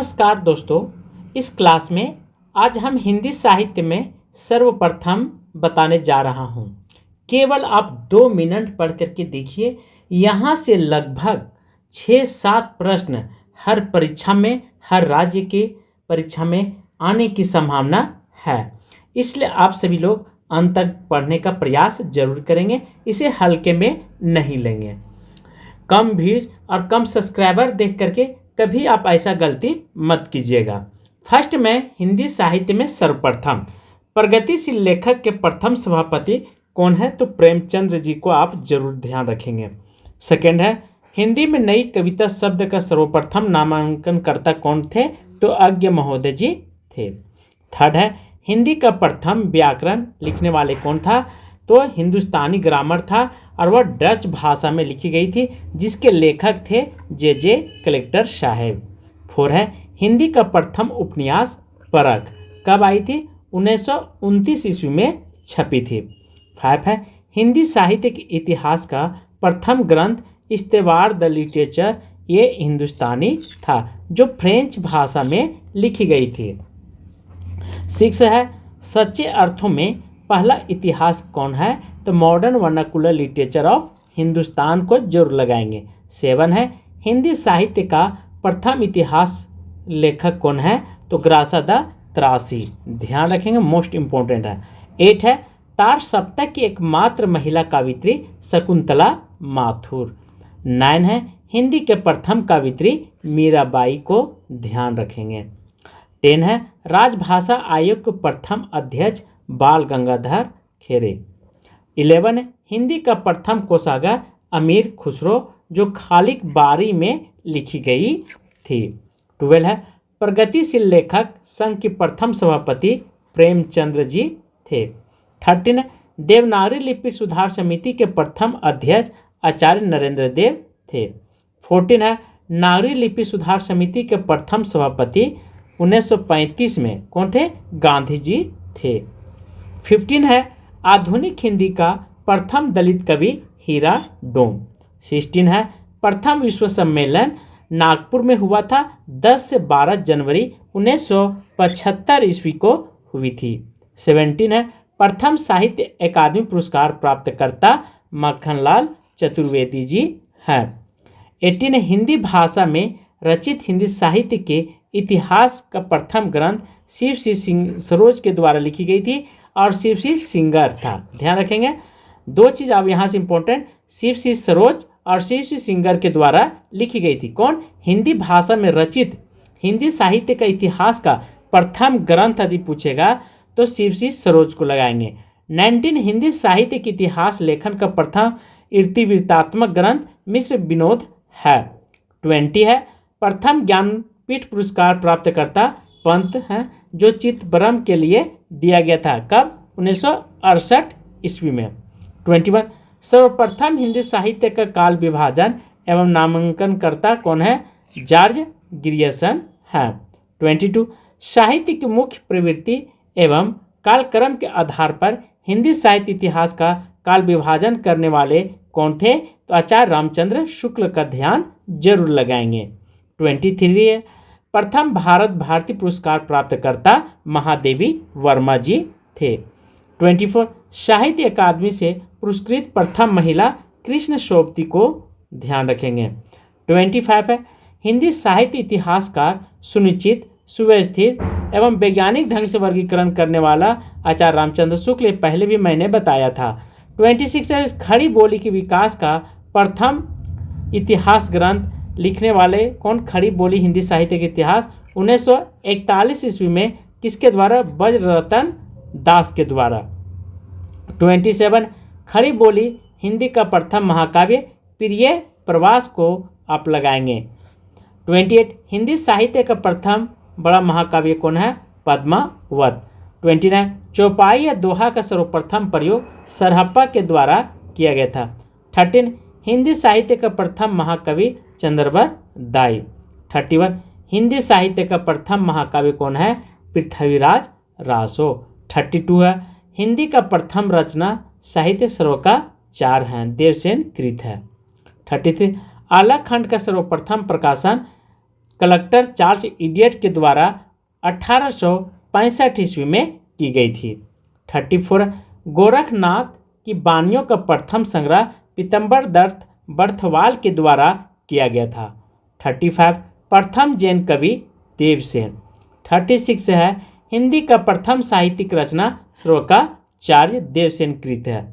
नमस्कार दोस्तों, इस क्लास में आज हम हिंदी साहित्य में सर्वप्रथम बताने जा रहा हूं। केवल आप 2 मिनट पढ़ करके देखिए। यहाँ से लगभग 6-7 प्रश्न हर परीक्षा में, हर राज्य के परीक्षा में आने की संभावना है। इसलिए आप सभी लोग अंत तक पढ़ने का प्रयास जरूर करेंगे, इसे हल्के में नहीं लेंगे। कम व्यूज और कम सब्सक्राइबर देख करके कभी आप ऐसा गलती मत कीजिएगा। फर्स्ट में हिंदी साहित्य में सर्वप्रथम प्रगतिशील लेखक के प्रथम सभापति कौन है, तो प्रेमचंद्र जी को आप जरूर ध्यान रखेंगे। सेकंड है हिंदी में नई कविता शब्द का सर्वप्रथम नामांकनकर्ता कौन थे, तो अज्ञ महोदय जी थे। थर्ड है हिंदी का प्रथम व्याकरण लिखने वाले कौन था, तो हिंदुस्तानी ग्रामर था और वह डच भाषा में लिखी गई थी, जिसके लेखक थे जे कलेक्टर साहेब। 4 है हिंदी का प्रथम उपन्यास परख कब आई थी, 1929 ईस्वी में छपी थी। 5 है हिंदी साहित्य के इतिहास का प्रथम ग्रंथ इस्तेवार द लिटरेचर, ये हिंदुस्तानी था जो फ्रेंच भाषा में लिखी गई थी। 6 है सच्चे अर्थों में पहला इतिहास कौन है, तो modern vernacular literature of Hindustan को जरूर लगाएंगे। 7 है हिंदी साहित्य का प्रथम इतिहास लेखक कौन है, तो ग्रासा द त्रासी, ध्यान रखेंगे, मोस्ट इंपॉर्टेंट है। 8 है तार सप्तक की एकमात्र महिला कवित्री शकुंतला माथुर। 9 है हिंदी के प्रथम कवित्री मीराबाई को ध्यान रखेंगे। 10 है राजभाषा आयोग के प्रथम अध्यक्ष बाल गंगाधर खेरे। 11 है हिंदी का प्रथम कोषागार अमीर खुसरो जो खालिक बारी में लिखी गई थी। 12 है प्रगतिशील लेखक संघ के प्रथम सभापति प्रेमचंद्र जी थे। 13 है देवनागरी लिपि सुधार समिति के प्रथम अध्यक्ष आचार्य नरेंद्र देव थे। 14 है नागरी लिपि सुधार समिति के प्रथम सभापति 1935 में कौन थे, गांधी जी थे। 15 है आधुनिक हिंदी का प्रथम दलित कवि हीरा डोम। 16 है प्रथम विश्व सम्मेलन नागपुर में हुआ था, 10 से 12 जनवरी 1975 ईस्वी को हुई थी। 17 है प्रथम साहित्य अकादमी पुरस्कार प्राप्तकर्ता मक्खनलाल चतुर्वेदी जी हैं। 18 हिंदी भाषा में रचित हिंदी साहित्य के इतिहास का प्रथम ग्रंथ शिव सिंह सरोज के द्वारा लिखी गई थी और शिव सिंगर था, ध्यान रखेंगे। 2 चीज़ अब यहाँ से इंपॉर्टेंट, शिव सरोज और शिव सिंगर के द्वारा लिखी गई थी। कौन, हिंदी भाषा में रचित हिंदी साहित्य का इतिहास का प्रथम ग्रंथ यदि पूछेगा तो शिव सरोज को लगाएंगे। 19 हिंदी साहित्य के इतिहास लेखन का प्रथम इतिवृत्तात्मक ग्रंथ मिश्र विनोद है। 20 है प्रथम ज्ञानपीठ पुरस्कार प्राप्तकर्ता पंत हैं जो चित्तब्रह्म के लिए दिया गया था, कब, 1968 ईस्वी में। 21 सर्वप्रथम हिंदी साहित्य का काल विभाजन एवं नामांकनकर्ता कौन है, जॉर्ज ग्रियर्सन है। 22 साहित्य की मुख्य प्रवृत्ति एवं कालक्रम के आधार पर हिंदी साहित्य इतिहास का काल विभाजन करने वाले कौन थे, तो आचार्य रामचंद्र शुक्ल का ध्यान जरूर लगाएंगे। 23 है प्रथम भारत भारती पुरस्कार प्राप्तकर्ता महादेवी वर्मा जी थे। 24 साहित्य अकादमी से पुरस्कृत प्रथम महिला कृष्ण सोबती को ध्यान रखेंगे। 25 है हिंदी साहित्य इतिहासकार सुनिश्चित, सुव्यवस्थित एवं वैज्ञानिक ढंग से वर्गीकरण करने वाला आचार्य रामचंद्र शुक्ल, पहले भी मैंने बताया था। 26 है खड़ी बोली के विकास का प्रथम इतिहास ग्रंथ लिखने वाले कौन, खड़ी बोली हिंदी साहित्य के इतिहास 1941 ईस्वी में किसके द्वारा, ब्रजरतन दास के द्वारा। 27 खड़ी बोली हिंदी का प्रथम महाकाव्य प्रिय प्रवास को आप लगाएंगे। 28 हिंदी साहित्य का प्रथम बड़ा महाकाव्य कौन है, पद्मावत। 29 चौपाई या दोहा का सर्वप्रथम प्रयोग सरहप्पा के द्वारा किया गया था। 13 हिंदी साहित्य का प्रथम महाकवि चंद्रवर दाई। 31 हिंदी साहित्य का प्रथम महाकाव्य कौन है, पृथ्वीराज रासो। 32 है हिंदी का प्रथम रचना साहित्य सर्वकाचार हैं, देवसेन कृत है। 33 आला खंड का सर्वप्रथम प्रकाशन कलेक्टर चार्ल्स इडियट के द्वारा 1865 ईस्वी में की गई थी। 34 गोरखनाथ की वाणियों का प्रथम संग्रह पीतम्बर दत्त बर्थवाल के द्वारा किया गया था। 35 प्रथम जैन कवि देवसेन। 36 है हिंदी का प्रथम साहित्यिक रचना श्लोकाचार्य देवसेन कृत है।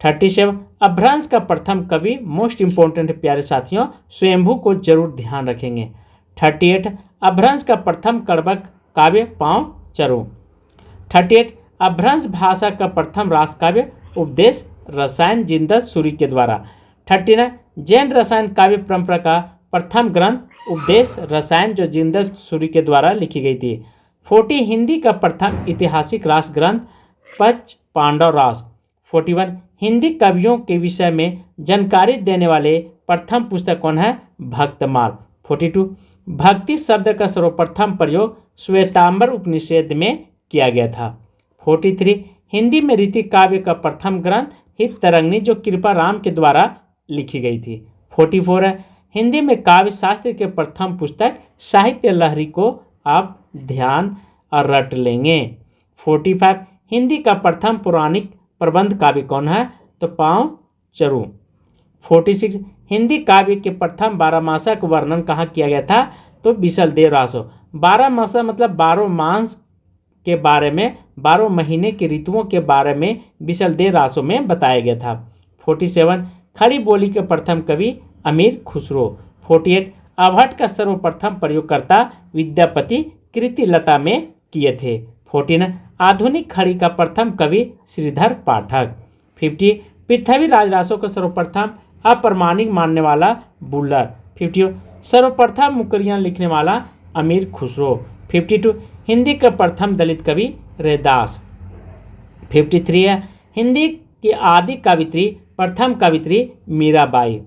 37 अपभ्रंश का प्रथम कवि, मोस्ट इंपॉर्टेंट प्यारे साथियों, स्वयंभू को जरूर ध्यान रखेंगे। 38 अपभ्रंश का प्रथम कड़बक काव्य पाँव चरू। 38 अपभ्रंश भाषा का प्रथम रासकाव्य उपदेश रसायन जिंदत सूरी के द्वारा। 39 जैन रसायन काव्य परंपरा का प्रथम ग्रंथ उपदेश रसायन जो जिंदत सूरी के द्वारा लिखी गई थी। 40 हिंदी का प्रथम ऐतिहासिक रास ग्रंथ पंच पांडव रास। 41 हिंदी कवियों के विषय में जानकारी देने वाले प्रथम पुस्तक कौन है? भक्तमाल। 42 भक्ति शब्द का सर्वप्रथम प्रयोग श्वेतांबर उपनिषद में किया गया था। 43 हिंदी में रीति काव्य का प्रथम ग्रंथ हित तरंगिणी जो कृपा राम के द्वारा लिखी गई थी। 44 है हिंदी में काव्य शास्त्र के प्रथम पुस्तक साहित्य लहरी को आप ध्यान और रट लेंगे। 45 हिंदी का प्रथम पौराणिक प्रबंध काव्य कौन है? तो पाँव चरू। 46 हिंदी काव्य के प्रथम 12 मासा का वर्णन कहाँ किया गया था? तो बिसलदेव रासो। 12 मासा मतलब 12 मास के बारे में, 12 महीने के ऋतुओं के बारे में बिसलदेव रासो में बताया गया था। 47 खड़ी बोली के प्रथम कवि अमीर खुसरो। 48 आभट का सर्वप्रथम प्रयोगकर्ता विद्यापति कृतिलता में किए थे। 49 आधुनिक खड़ी का प्रथम कवि श्रीधर पाठक। 50 पृथ्वीराज रासो का सर्वप्रथम अप्रमाणिक मानने वाला बुल्लर। 50 सर्वप्रथम मुकरियां लिखने वाला अमीर खुसरो। 52 हिंदी का प्रथम दलित कवि रैदास। 53 है हिंदी की आदि कवित्री प्रथम कवित्री मीराबाई।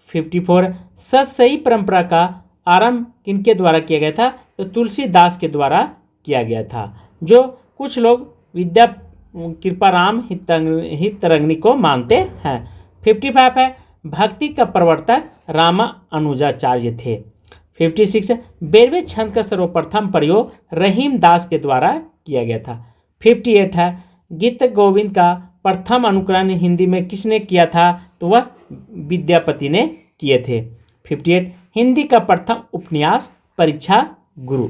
54 सतसई परंपरा का आरंभ किनके द्वारा किया गया था? तो तुलसीदास के द्वारा किया गया था, जो कुछ लोग विद्या कृपाराम हित तरंगिणी को मानते हैं। 55 है भक्ति का प्रवर्तक रामा अनुजाचार्य थे। 56 बेरवे छंद का सर्वप्रथम प्रयोग रहीम दास के द्वारा किया गया था। 58 है गीत गोविंद का प्रथम अनुकरण हिंदी में किसने किया था? तो वह विद्यापति ने किए थे। 58 हिंदी का प्रथम उपन्यास परीक्षा गुरु।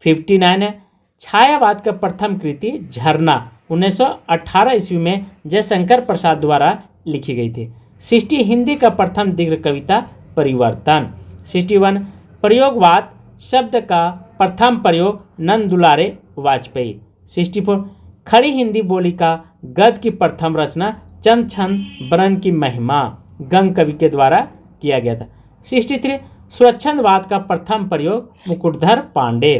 59 है छायावाद का प्रथम कृति झरना 1918 ईस्वी में जयशंकर प्रसाद द्वारा लिखी गई थी। 60 हिंदी का प्रथम दीर्घ कविता परिवर्तन। 61 प्रयोगवाद शब्द का प्रथम प्रयोग नंद दुलारे वाजपेयी। 64 खड़ी हिंदी बोली का गद्य की प्रथम रचना चंद छंद बरन की महिमा गंग कवि के द्वारा किया गया था। 63 स्वच्छंदवाद का प्रथम प्रयोग मुकुटधर पांडे।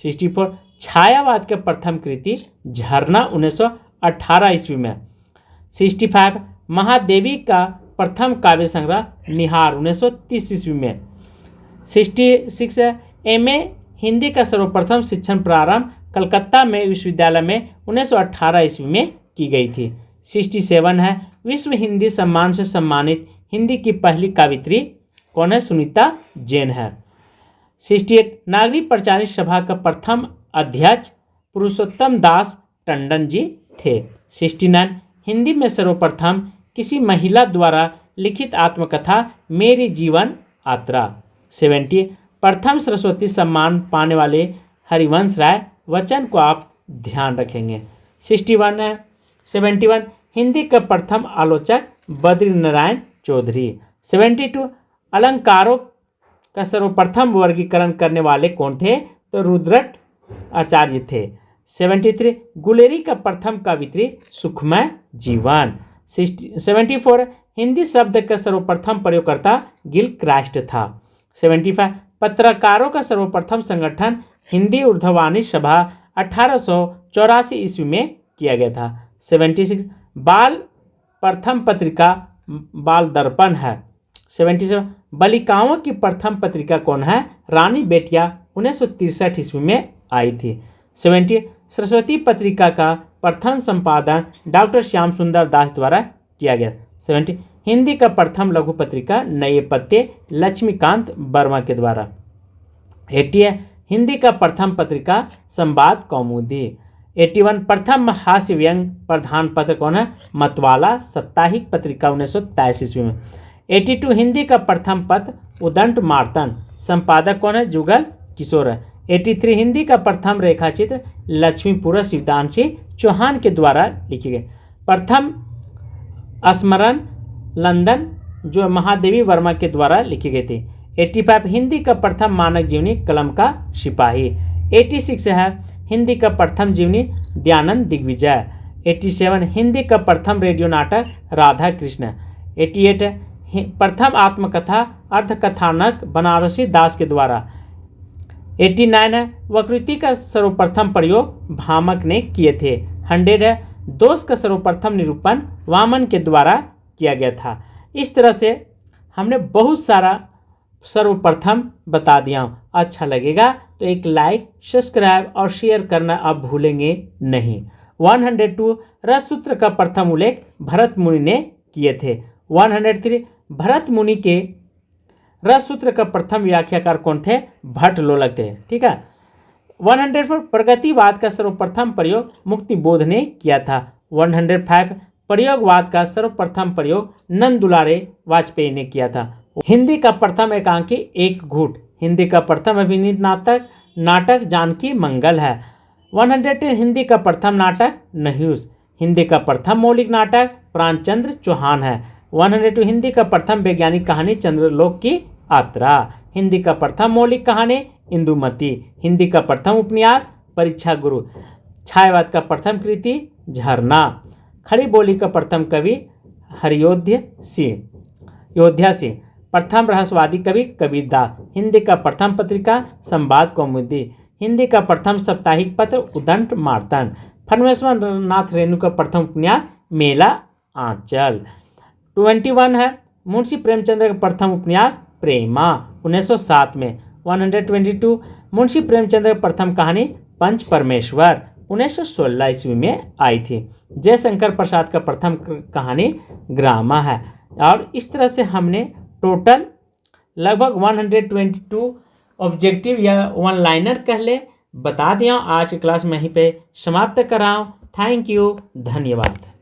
64 छायावाद के प्रथम कृति झरना 1918 ईस्वी में। 65 महादेवी का प्रथम काव्य संग्रह निहार 1930 ईस्वी में। 66 एमए हिंदी का सर्वप्रथम शिक्षण प्रारंभ कलकत्ता में विश्वविद्यालय में 1918 ईस्वी में की गई थी। 67 है विश्व हिंदी सम्मान से सम्मानित हिंदी की पहली कवित्री कौन है? सुनीता जैन है। 68 नागरिक प्रचारित सभा का प्रथम अध्यक्ष पुरुषोत्तम दास टंडन जी थे। 69 हिंदी में सर्वप्रथम किसी महिला द्वारा लिखित आत्मकथा मेरी जीवन यात्रा। 70 प्रथम सरस्वती सम्मान पाने वाले हरिवंश राय वचन को आप ध्यान रखेंगे। 71 हिंदी का प्रथम आलोचक बद्री नारायण चौधरी। 72 अलंकारों का सर्वप्रथम वर्गीकरण करने वाले कौन थे? तो रुद्रट आचार्य थे। 73 गुलेरी का प्रथम कवित्री सुखमय जीवन। 74 हिंदी शब्द का सर्वप्रथम प्रयोगकर्ता गिलक्रास्ट था। 75 पत्रकारों का सर्वप्रथम संगठन हिंदी उर्दूवाणी सभा 1884 ईस्वी में किया गया था। 76 बाल प्रथम पत्रिका बाल दर्पण है। 77 बालिकाओं की प्रथम पत्रिका कौन है? रानी बेटिया 1963 ईस्वी में आई थी। 70 सरस्वती पत्रिका का प्रथम संपादन डॉक्टर श्याम सुंदर दास द्वारा किया गया। 70 हिंदी का प्रथम लघु पत्रिका नए पत्ते लक्ष्मीकांत वर्मा के द्वारा। 80 है हिंदी का प्रथम पत्रिका संवाद कौमुदी। 81 प्रथम हास्य व्यंग प्रधान पत्र कौन है? मतवाला साप्ताहिक पत्रिका 1923 ईस्वी में। 82 हिंदी का प्रथम पत्र उदंड मार्तंड संपादक कौन है? जुगल किशोर है। 83 हिंदी का प्रथम रेखाचित्र लक्ष्मीपुरा शिवदान चौहान के द्वारा लिखे गए। प्रथम स्मरण लंदन जो महादेवी वर्मा के द्वारा लिखे गए थे। 85 हिंदी का प्रथम मानक जीवनी कलम का सिपाही। 86 है हिंदी का प्रथम जीवनी दयानंद दिग्विजय। 87 हिंदी का प्रथम रेडियो नाटक राधा कृष्ण। 88 प्रथम आत्मकथा अर्धकथानक बनारसी दास के द्वारा। 89 है वक्रोक्ति का सर्वप्रथम प्रयोग भामक ने किए थे। 100 है दोष का सर्वप्रथम निरूपण वामन के द्वारा किया गया था। इस तरह से हमने बहुत सारा सर्वप्रथम बता दिया हूँ। अच्छा लगेगा तो एक लाइक सब्सक्राइब और शेयर करना आप भूलेंगे नहीं। 102 रससूत्र का प्रथम उल्लेख भरत मुनि ने किए थे। 103 भरत मुनि के रससूत्र का प्रथम व्याख्याकार कौन थे? भट्ट लोलक थे। ठीक है। 104 प्रगतिवाद का सर्वप्रथम प्रयोग मुक्तिबोध ने किया था। 105 प्रयोगवाद का सर्वप्रथम प्रयोग नंद दुलारे वाजपेयी ने किया था। हिंदी का प्रथम एकांकी एक घूट। हिंदी का प्रथम अभिनीत नाटक जानकी मंगल है। 110 हिंदी का प्रथम नाटक नहुस। हिंदी का प्रथम मौलिक नाटक प्राणचंद्र चौहान है। 102 हिंदी का प्रथम वैज्ञानिक कहानी चंद्रलोक की यात्रा। हिंदी का प्रथम मौलिक कहानी इंदुमती। हिंदी का प्रथम उपन्यास परीक्षा गुरु। छायावाद का प्रथम कृति झरना। खड़ी बोली का प्रथम कवि हरियोध्या सिंह। प्रथम रहस्यवादी कवि कबीरदास। हिंदी का प्रथम पत्रिका संवाद कौमुदी। हिंदी का प्रथम साप्ताहिक पत्र उदंड मार्तंड। फणमेश्वर नाथ रेणु का प्रथम उपन्यास मेला आंचल। 21 है मुंशी प्रेमचंद्र का प्रथम उपन्यास प्रेमा 1907 में। 122 मुंशी प्रेमचंद्र का प्रथम कहानी पंच परमेश्वर 1916 ईस्वी में आई थी। जयशंकर प्रसाद का प्रथम कहानी ग्रामा है। और इस तरह से हमने टोटल लगभग 122 ऑब्जेक्टिव या वन लाइनर कह ले बता दिया। आज की क्लास में यहीं पे समाप्त कर रहा हूँ। थैंक यू, धन्यवाद।